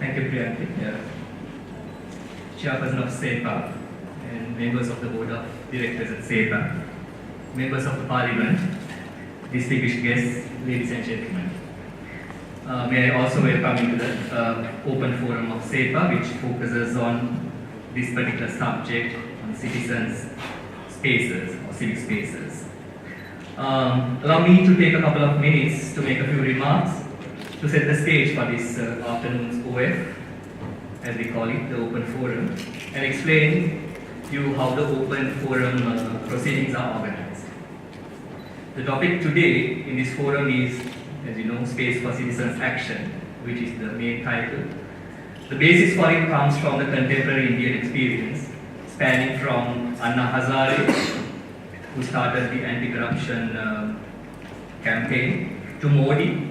Thank you, Priyanki. Chairperson of SEPA and members of the Board of Directors at SEPA, members of the Parliament, distinguished guests, ladies and gentlemen. May I also welcome you to the open forum of SEPA, which focuses on this particular subject, on citizens' spaces or civic spaces. Allow me to take a couple of minutes to make a few remarks to set the stage for this afternoon's OF, as we call it, the open forum, and explain to you how the open forum proceedings are organized. The topic today in this forum is, as you know, Space for Citizens Action, which is the main title. The basis for it comes from the contemporary Indian experience, spanning from Anna Hazare, who started the anti-corruption campaign, to Modi,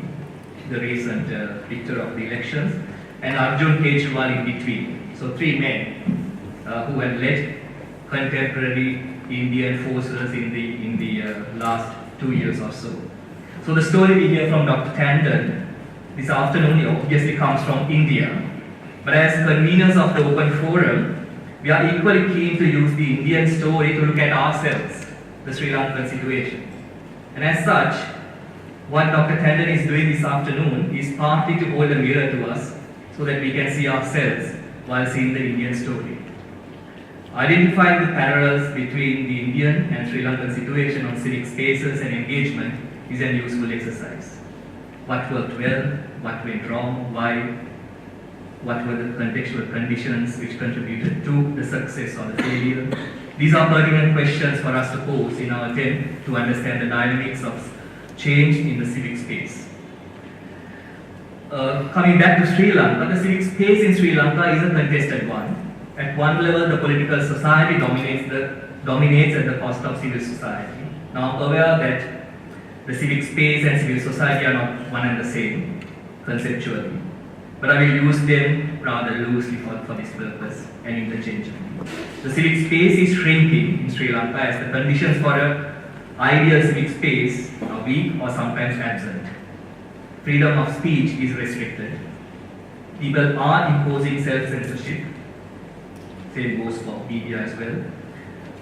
the recent victor of the elections, and Arjun Kejriwal in between. So three men who had led contemporary Indian forces in the last 2 years or so. So the story we hear from Dr. Tandon this afternoon obviously comes from India. But as conveners of the open forum, we are equally keen to use the Indian story to look at ourselves, the Sri Lankan situation. And as such, what Dr. Tandon is doing this afternoon is partly to hold a mirror to us so that we can see ourselves while seeing the Indian story. Identifying the parallels between the Indian and Sri Lankan situation on civic spaces and engagement is a useful exercise. What worked well, what went wrong, why, what were the contextual conditions which contributed to the success or the failure. These are pertinent questions for us to pose in our attempt to understand the dynamics of change in the civic space. Coming back to Sri Lanka, the civic space in Sri Lanka is a contested one. At one level, the political society dominates at the cost of civil society. Now, I'm aware that the civic space and civil society are not one and the same conceptually, but I will use them rather loosely for this purpose and interchangeably. The civic space is shrinking in Sri Lanka as the conditions for an ideal civic space are weak or sometimes absent. Freedom of speech is restricted. People are imposing self-censorship. Same goes for media as well.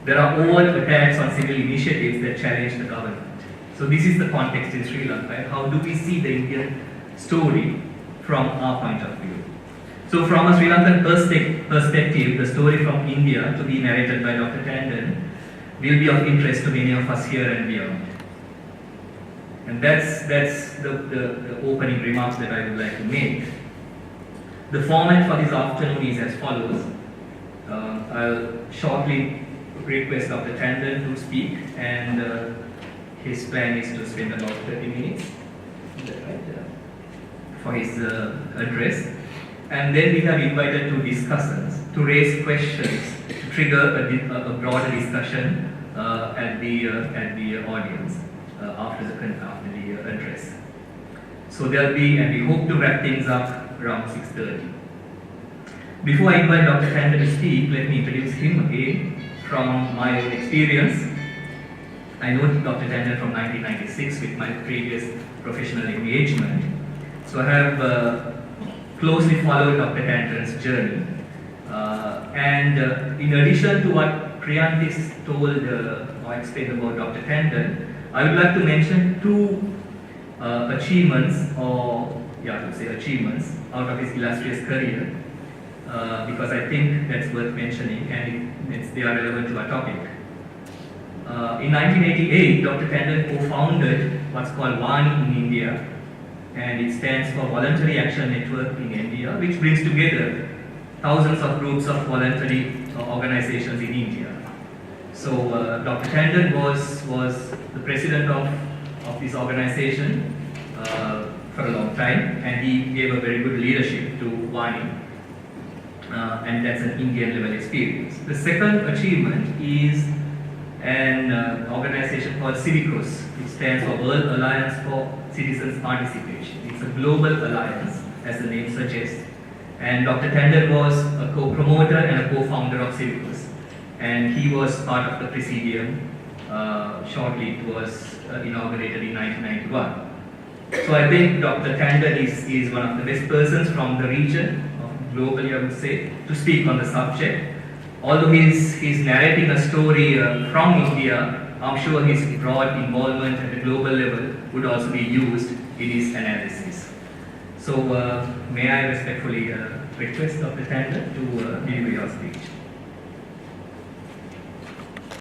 There are overt attacks on civil initiatives that challenge the government. So this is the context in Sri Lanka, and how do we see the Indian story from our point of view? So from a Sri Lankan perspective, the story from India, to be narrated by Dr. Tandon, will be of interest to many of us here and beyond. And that's the opening remarks that I would like to make. The format for this afternoon is as follows. I'll shortly request Dr. Tandon to speak, and his plan is to spend about 30 minutes for his address. And then we have invited two discussants to raise questions, to trigger a broader discussion at the audience after the address. So there'll be, and we hope to wrap things up around 6:30. Before I invite Dr. Tandon to speak, let me introduce him again from my own experience. I know Dr. Tandon from 1996 with my previous professional engagement. So I have closely followed Dr. Tandon's journey. In addition to what Priyanki told or explained about Dr. Tandon, I would like to mention two achievements out of his illustrious career, because I think that's worth mentioning and they are relevant to our topic. In 1988, Dr. Tandon co-founded what's called WANI in India, and it stands for Voluntary Action Network in India, which brings together thousands of groups of voluntary organizations in India. So Dr. Tandon was the president of this organization for a long time, and he gave a very good leadership to WANI, and that's an Indian level experience. The second achievement is an organization called Civicus. It stands for World Alliance for Citizens Participation. It's a global alliance, as the name suggests. And Dr. Tandon was a co-promoter and a co-founder of Civicus. And he was part of the presidium. Shortly it was inaugurated in 1991. So I think Dr. Tandon is one of the best persons from the region of globally, I would say, to speak on the subject. Although he's narrating a story from India, I'm sure his broad involvement at the global level would also be used in his analysis. So, may I respectfully request Dr. Tandler to deliver your speech.